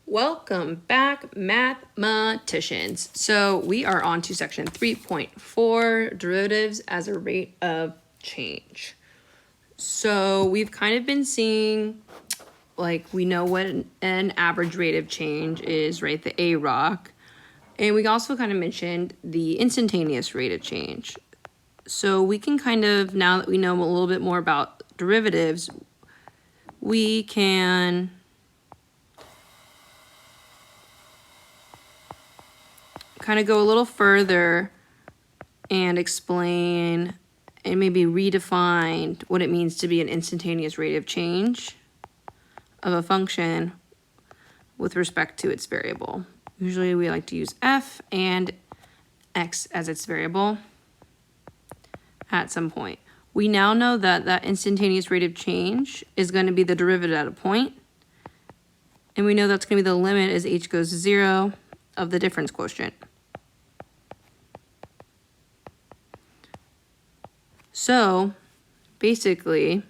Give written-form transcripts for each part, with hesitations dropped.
Welcome back, mathematicians. So we are on to section 3.4, derivatives as a rate of change. So we've kind of been seeing, like, we know what an average rate of change is, right? The AROC. And we also kind of mentioned the instantaneous rate of change. So we can kind of, now that we know a little bit more about derivatives, we can kind of go a little further and explain and maybe redefine what it means to be an instantaneous rate of change of a function with respect to its variable. Usually we like to use f and x as its variable at some point. We now know that that instantaneous rate of change is going to be the derivative at a point, and we know that's going to be the limit as h goes to 0 of the difference quotient. So basically,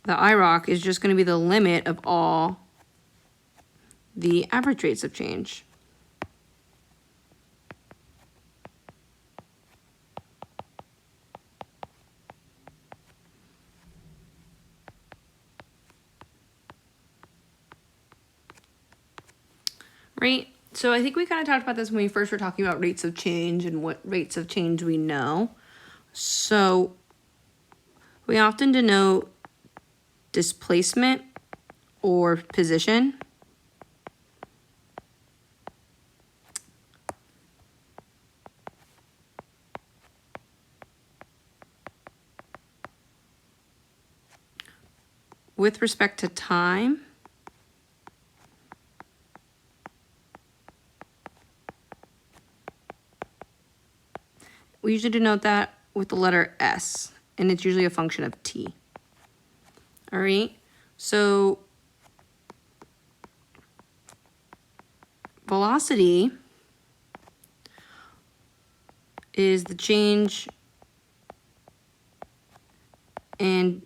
the IROC is just going to be the limit of all the average rates of change. Right? So I think we kind of talked about this when we first were talking about rates of change and what rates of change we know. So we often denote displacement or position. With respect to time, we usually denote that with the letter S, and it's usually a function of t. All right, so velocity is the change in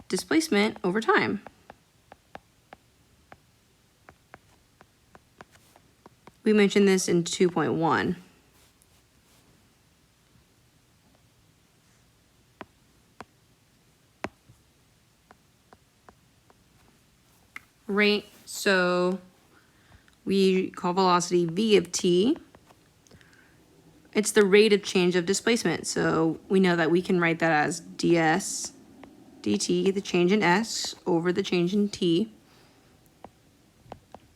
displacement over time. We mentioned this in 2.1. Right, so we call velocity v of t. It's the rate of change of displacement. So we know that we can write that as ds dt, the change in s, over the change in t,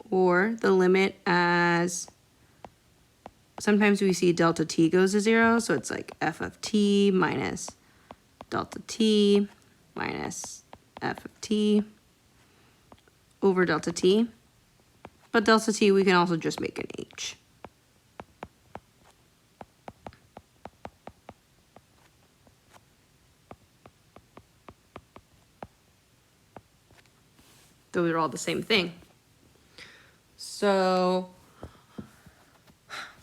or the limit as, sometimes we see delta t goes to 0, so it's like f of t minus delta t minus f of t over delta t. But delta t we can also just make an h. Those are all the same thing. So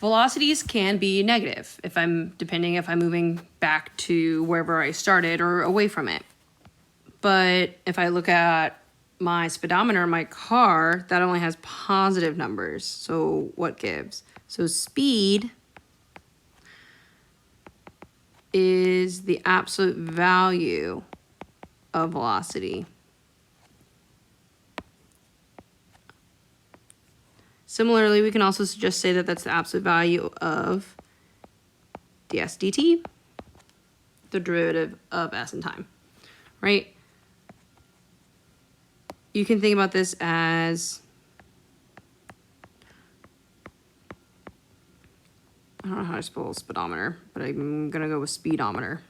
velocities can be negative depending if I'm moving back to wherever I started or away from it. But if I look at my speedometer in my car, that only has positive numbers. So what gives? So speed is the absolute value of velocity. Similarly, we can also just say that that's the absolute value of ds dt, the derivative of s in time, right? You can think about this as, I don't know how to spell speedometer, but I'm going to go with speedometer.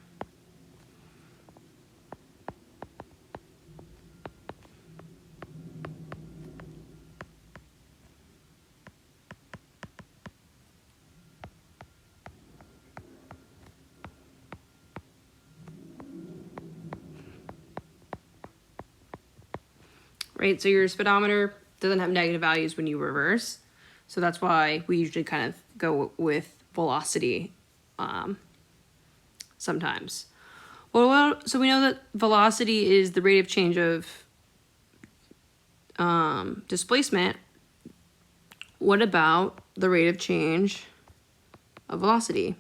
Right, so your speedometer doesn't have negative values when you reverse. So that's why we usually kind of go with velocity sometimes. Well, so we know that velocity is the rate of change of displacement, what about the rate of change of velocity?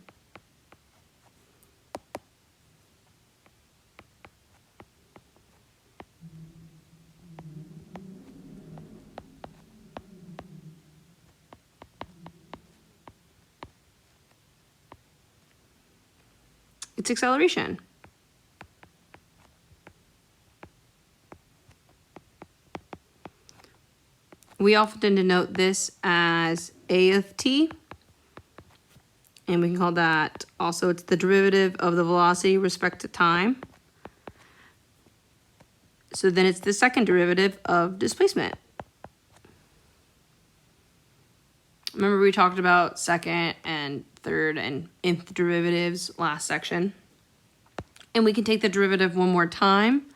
It's acceleration. We often denote this as a of t, and we can call that also, it's the derivative of the velocity with respect to time. So then it's the second derivative of displacement. Remember we talked about second and third and nth derivatives last section. And we can take the derivative one more time.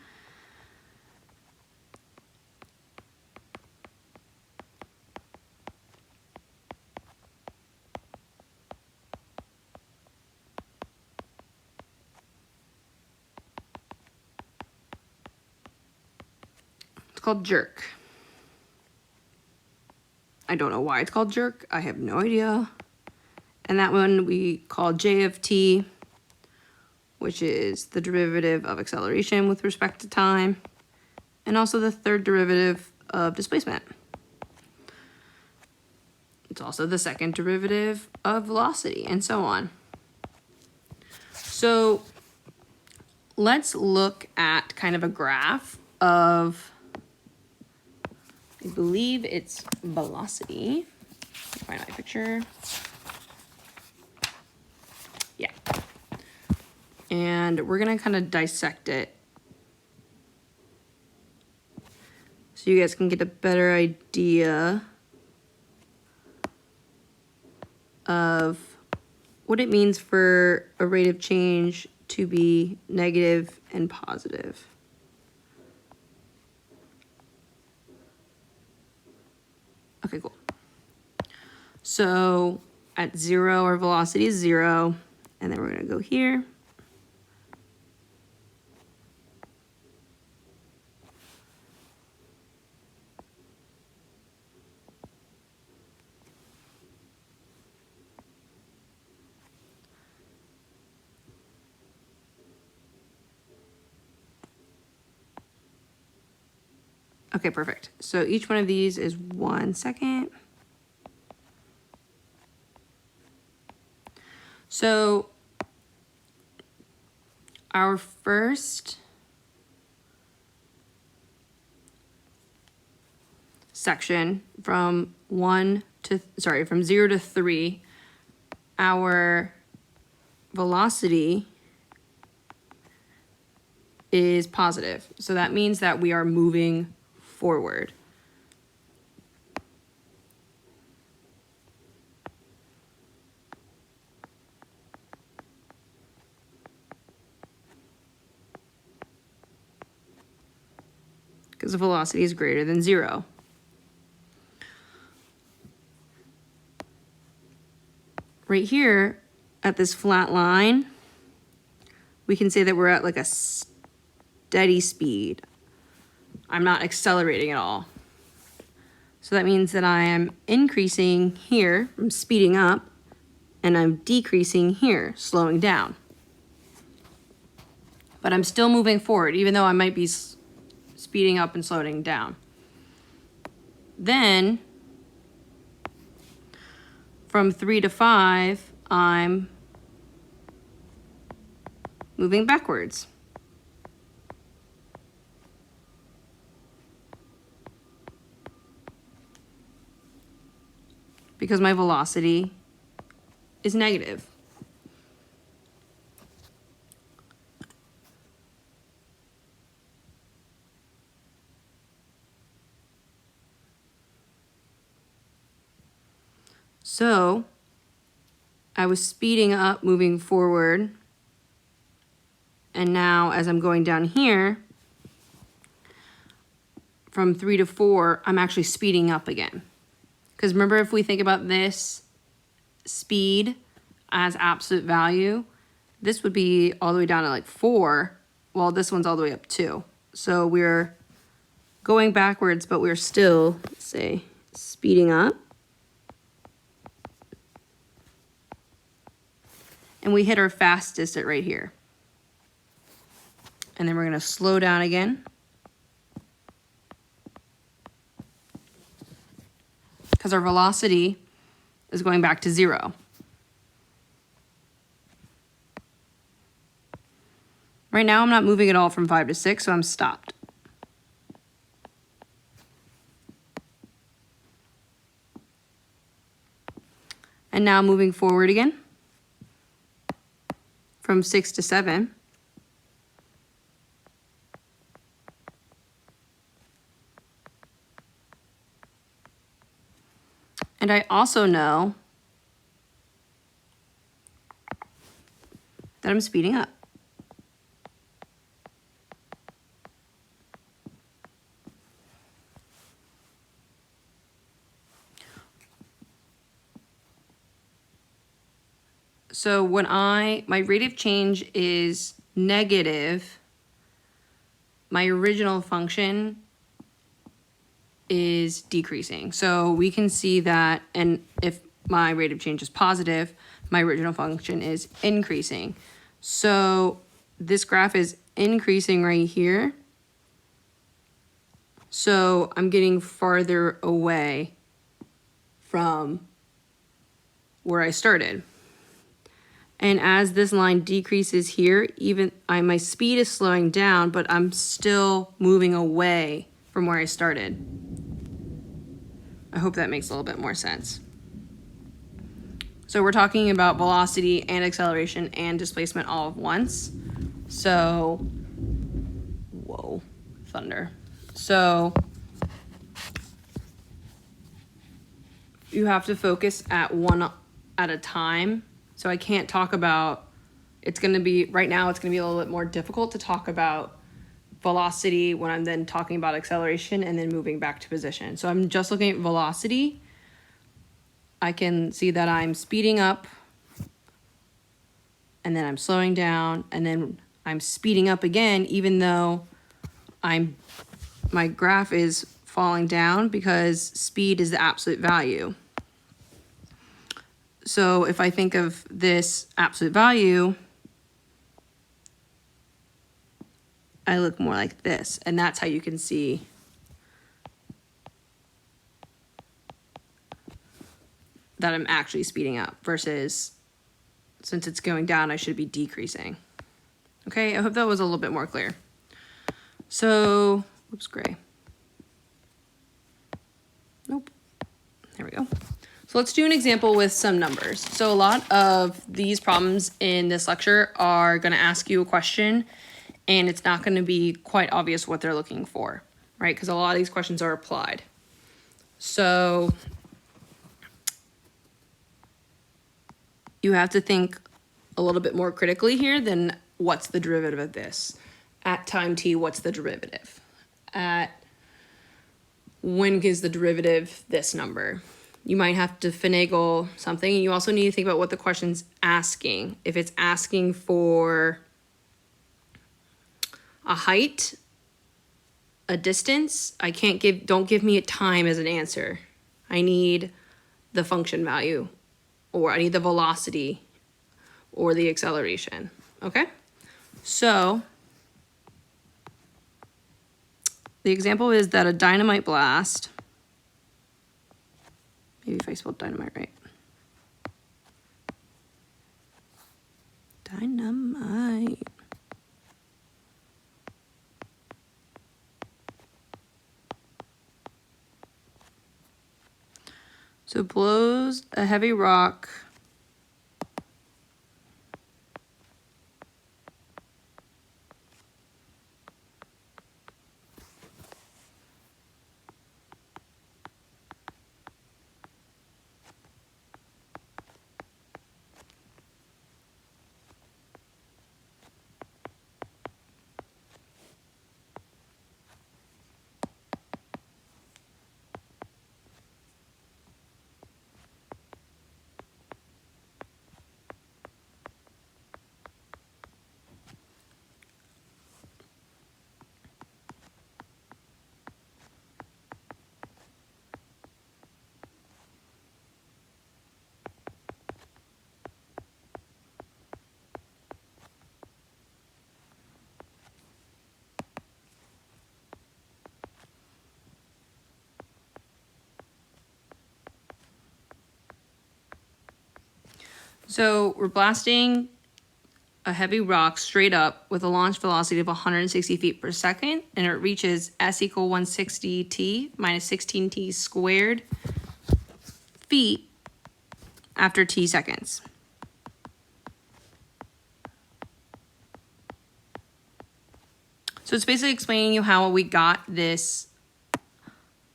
It's called jerk. I don't know why it's called jerk. I have no idea. And that one we call j of t, which is the derivative of acceleration with respect to time, and also the third derivative of displacement. It's also the second derivative of velocity, and so on. So let's look at kind of a graph of, I believe it's velocity. Find my picture. Yeah. And we're gonna kind of dissect it so you guys can get a better idea of what it means for a rate of change to be negative and positive. Okay, cool. So at 0, our velocity is 0, and then we're gonna go here. Okay, perfect. So each one of these is 1 second. So our first section from 0 to 3, our velocity is positive. So that means that we are moving forward. Because the velocity is greater than 0. Right here at this flat line, we can say that we're at like a steady speed. I'm not accelerating at all. So that means that I am increasing here, I'm speeding up, and I'm decreasing here, slowing down. But I'm still moving forward, even though I might be speeding up and slowing down. Then, from 3 to 5, I'm moving backwards. Because my velocity is negative. So I was speeding up, moving forward, and now as I'm going down here, from 3 to 4, I'm actually speeding up again. Because remember, if we think about this speed as absolute value, this would be all the way down to like 4, while this one's all the way up 2. So we're going backwards, but we're still, say, speeding up. And we hit our fastest at right here. And then we're gonna slow down again. Because our velocity is going back to 0. Right now I'm not moving at all from 5 to 6, so I'm stopped. And now moving forward again from 6 to 7. And I also know that I'm speeding up. So when my rate of change is negative, my original function is decreasing. So we can see that, and if my rate of change is positive, my original function is increasing. So this graph is increasing right here. So I'm getting farther away from where I started. And as this line decreases here, even my speed is slowing down, but I'm still moving away from where I started. I hope that makes a little bit more sense. So we're talking about velocity and acceleration and displacement all at once. So, whoa, thunder. So you have to focus at one at a time. So I can't talk about, right now it's gonna be a little bit more difficult to talk about velocity when I'm then talking about acceleration and then moving back to position. So I'm just looking at velocity. I can see that I'm speeding up and then I'm slowing down and then I'm speeding up again, even though my graph is falling down because speed is the absolute value. So if I think of this absolute value, I look more like this, and that's how you can see that I'm actually speeding up versus since it's going down, I should be decreasing. Okay, I hope that was a little bit more clear. So, oops, gray. Nope, there we go. So let's do an example with some numbers. So a lot of these problems in this lecture are gonna ask you a question and it's not gonna be quite obvious what they're looking for, right? Because a lot of these questions are applied. So you have to think a little bit more critically here than what's the derivative of this? At time t, what's the derivative? At when is the derivative this number? You might have to finagle something. And you also need to think about what the question's asking. If it's asking for a height, a distance, don't give me a time as an answer. I need the function value, or I need the velocity or the acceleration, okay? So the example is that a dynamite blast, maybe if I spelled dynamite right. Dynamite. So blows a heavy rock So we're blasting a heavy rock straight up with a launch velocity of 160 feet per second, and it reaches s equal 160 t minus 16 t squared feet after t seconds. So it's basically explaining you how we got this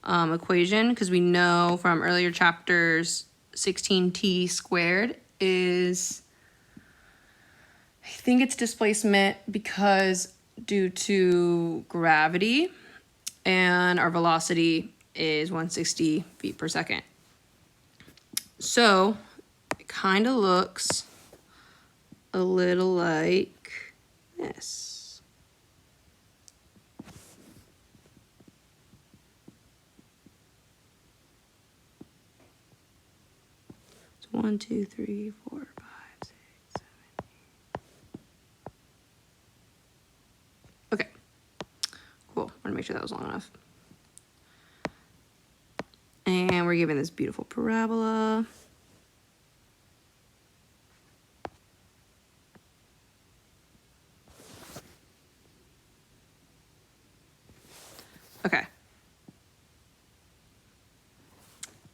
equation, because we know from earlier chapters 16t squared is, I think it's displacement because due to gravity, and our velocity is 160 feet per second. So it kind of looks a little like this. So 1, 2, 3, 4, 5, 6, 7, 8. Okay, cool. Want to make sure that was long enough. And we're given this beautiful parabola. Okay.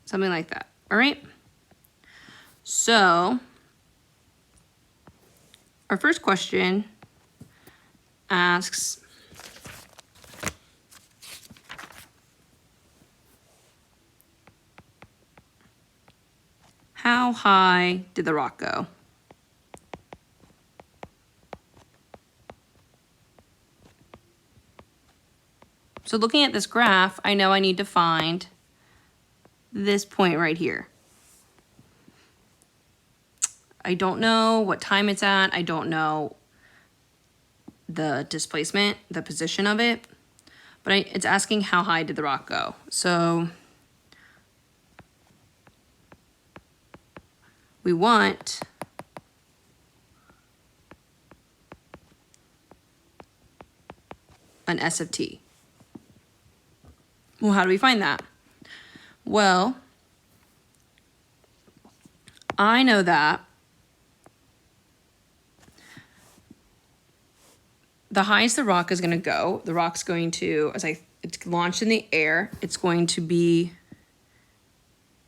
Something like that. All right. So our first question asks, how high did the rock go? So looking at this graph, I know I need to find this point right here. I don't know what time it's at. I don't know the displacement, the position of it, but it's asking how high did the rock go. So we want an S of t. Well, how do we find that? Well, I know that the highest the rock is going to go, the rock's going to, it's launched in the air, it's going to be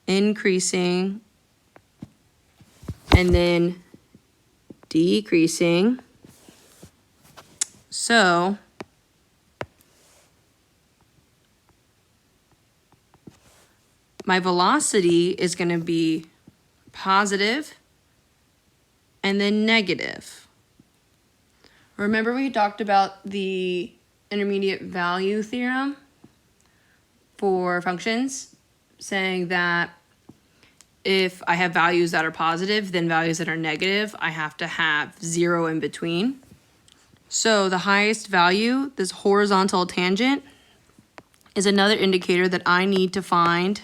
increasing and then decreasing. So my velocity is going to be positive and then negative. Remember we talked about the intermediate value theorem for functions, saying that if I have values that are positive, then values that are negative, I have to have 0 in between. So the highest value, this horizontal tangent, is another indicator that I need to find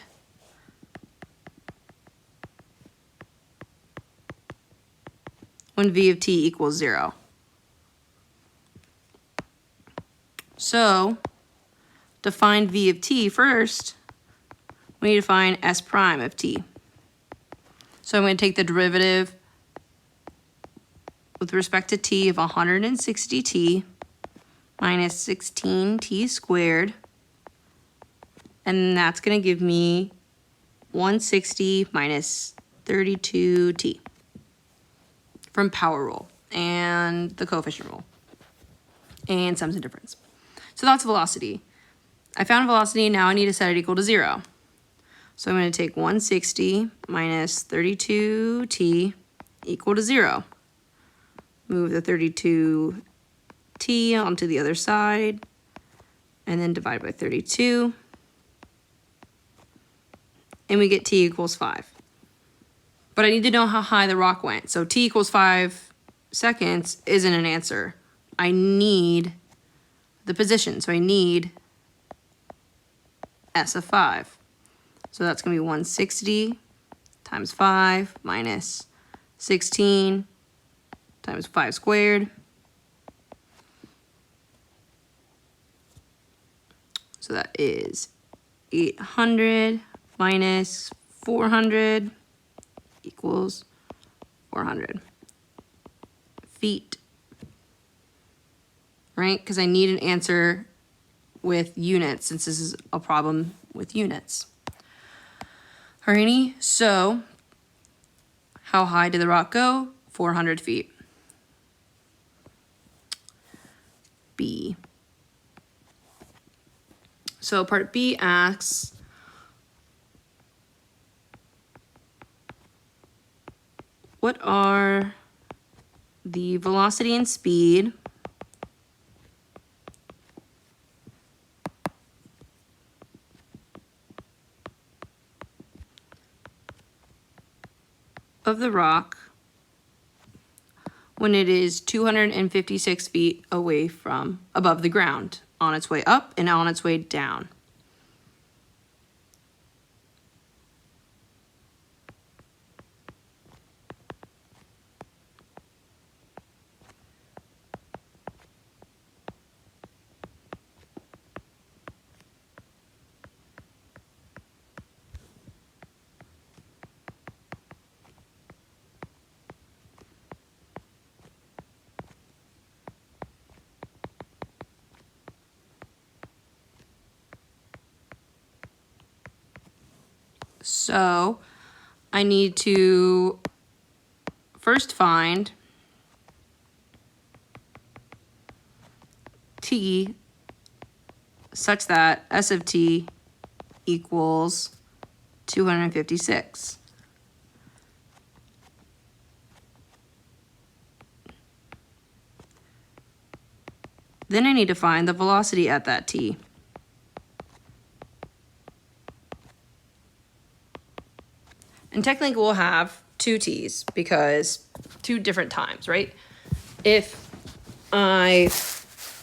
when v of t equals 0. So to find v of t first, we need to find s prime of t. So I'm going to take the derivative with respect to t of 160t minus 16t squared, and that's going to give me 160 minus 32t from power rule and the coefficient rule and sums and difference. So that's velocity. I found velocity, now I need to set it equal to 0. So I'm going to take 160 minus 32t equal to 0. Move the 32t onto the other side, and then divide by 32. And we get t equals 5. But I need to know how high the rock went. So t equals 5 seconds isn't an answer. I need the position. So I need s of 5. So that's going to be 160 times 5 minus 16 times 5 squared. So that is 800 minus 400 equals 400 feet, right? Because I need an answer with units since this is a problem with units. Alrighty, so how high did the rock go? 400 feet. B. So part B asks, what are the velocity and speed of the rock when it is 256 feet away from above the ground, on its way up and on its way down? So I need to first find t such that s of t equals 256. Then I need to find the velocity at that t. And technically we'll have two t's because two different times, right? If I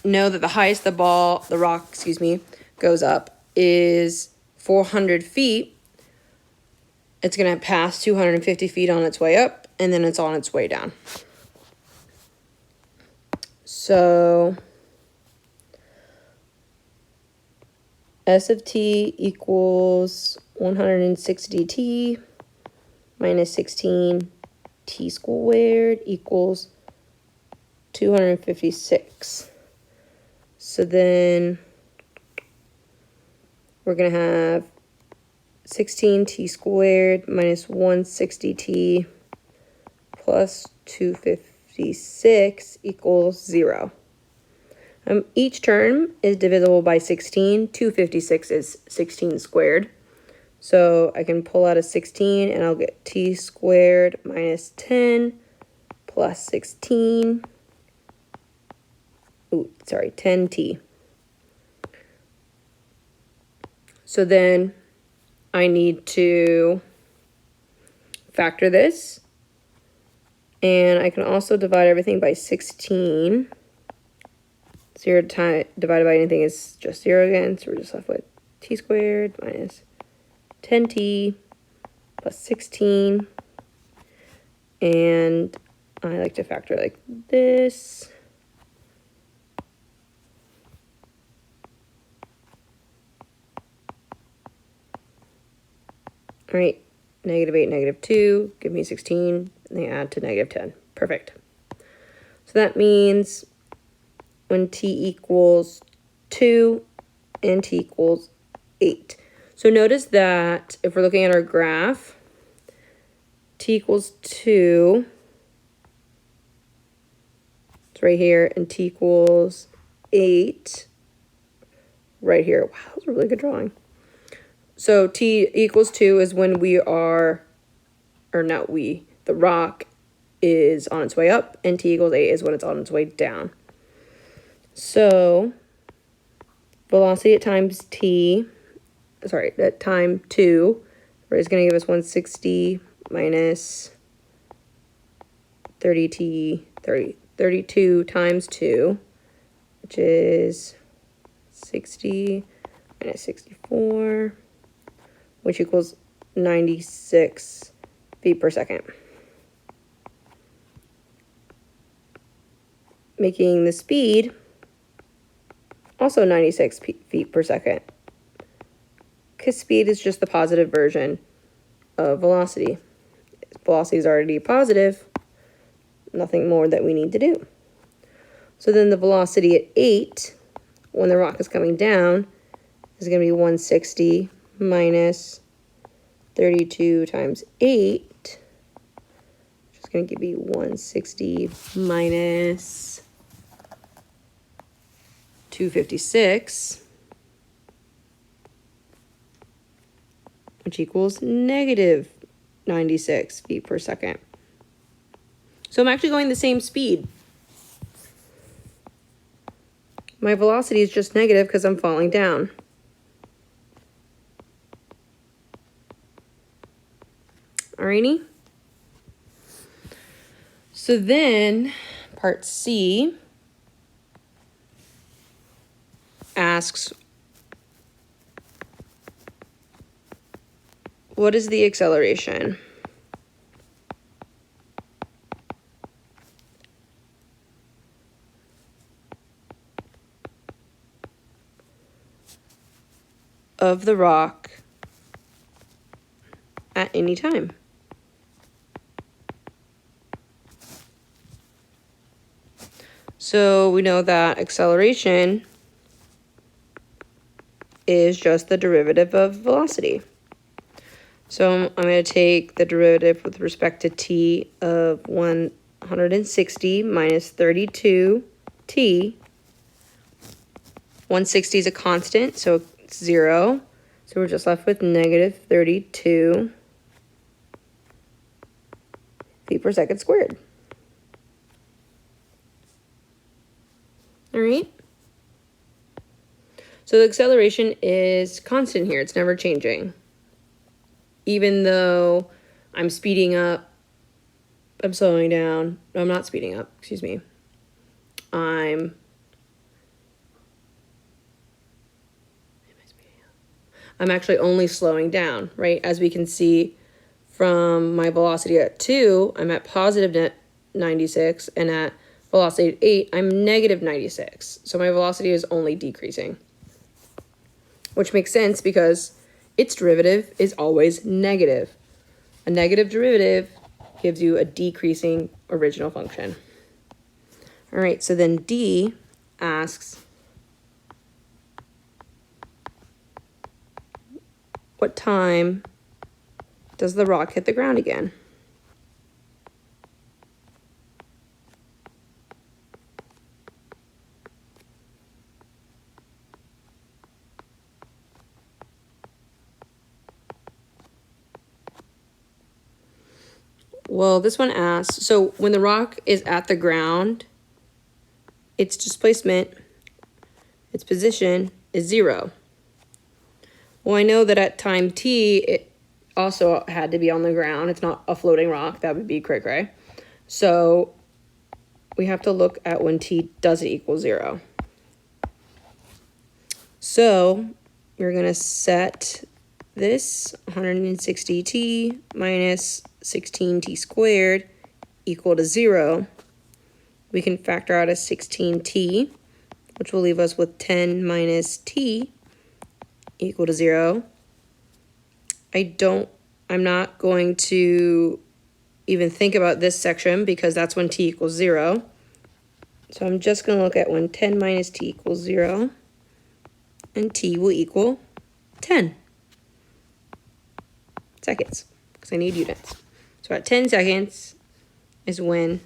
know that the highest the rock, goes up is 400 feet, it's gonna pass 250 feet on its way up, and then it's on its way down. So S of t equals 160t minus 16 t squared equals 256. So then we're going to have 16t squared minus 160t plus 256 equals 0. Each term is divisible by 16. 256 is 16 squared. So I can pull out a 16 and I'll get t squared minus 10 plus 16. 10t. So then I need to factor this. And I can also divide everything by 16. 0 divided by anything is just 0 again. So we're just left with t squared minus 10t plus 16. And I like to factor like this. All right, -8, -2, give me 16, and they add to -10. Perfect. So that means when t equals 2 and t equals 8. So notice that if we're looking at our graph, t equals 2, it's right here, and t equals 8, right here. Wow, that was a really good drawing. So t equals 2 is when we are, or not we, the rock is on its way up, and t equals 8 is when it's on its way down. So velocity at times t, at time 2, is going to give us 160 minus 32 times 2, which is 60 minus 64, which equals 96 feet per second. Making the speed also 96 feet per second, because speed is just the positive version of velocity. Velocity is already positive, nothing more that we need to do. So then the velocity at 8, when the rock is coming down, is going to be 160 minus 32 times 8, which is going to give you 160 minus 256, which equals negative 96 feet per second. So I'm actually going the same speed. My velocity is just negative because I'm falling down. Alrighty. So then part C asks, what is the acceleration? Of the rock at any time. So we know that acceleration is just the derivative of velocity. So I'm going to take the derivative with respect to t of 160 minus 32t. 160 is a constant, so it's 0. So we're just left with negative 32 feet per second squared. All right. So the acceleration is constant here. It's never changing. Even though I'm speeding up, I'm slowing down. No, I'm not speeding up, excuse me. I'm actually only slowing down, right? As we can see from my velocity at 2, I'm at positive 96, and at velocity at 8, I'm negative 96. So my velocity is only decreasing, which makes sense because its derivative is always negative. A negative derivative gives you a decreasing original function. All right, so then D asks, what time does the rock hit the ground again? Well, this one asks, so when the rock is at the ground, its displacement, its position is 0. Well, I know that at time t, it also had to be on the ground. It's not a floating rock. That would be cray-cray. So we have to look at when t doesn't equal 0. So you're going to set this 160t minus 16t squared equal to 0. We can factor out a 16t, which will leave us with 10 minus t equal to 0. I'm not going to even think about this section because that's when t equals 0. So I'm just going to look at when 10 minus t equals 0, and t will equal 10 seconds because I need units. So at 10 seconds is when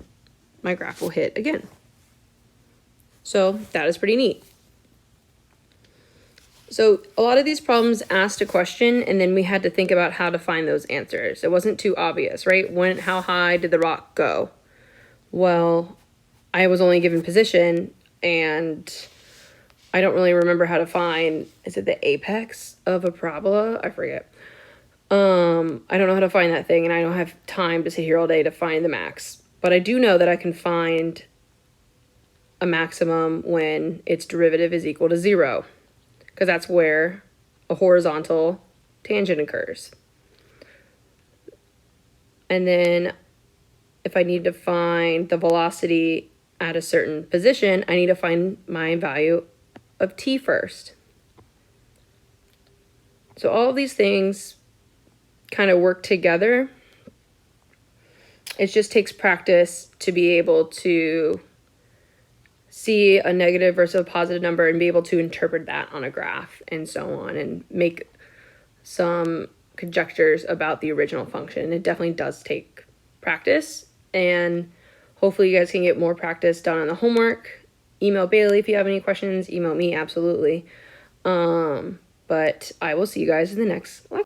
my graph will hit again. So that is pretty neat. So a lot of these problems asked a question and then we had to think about how to find those answers. It wasn't too obvious, right? How high did the rock go? Well, I was only given position and I don't really remember how to find, is it the apex of a parabola? I forget. I don't know how to find that thing and I don't have time to sit here all day to find the max. But I do know that I can find a maximum when its derivative is equal to 0. Because that's where a horizontal tangent occurs. And then if I need to find the velocity at a certain position, I need to find my value of t first. So all of these things kind of work together. it just takes practice to be able to see a negative versus a positive number and be able to interpret that on a graph and so on, and make some conjectures about the original function. It definitely does take practice, and hopefully you guys can get more practice done on the homework. Email Bailey if you have any questions. Email me, absolutely. But I will see you guys in the next lecture.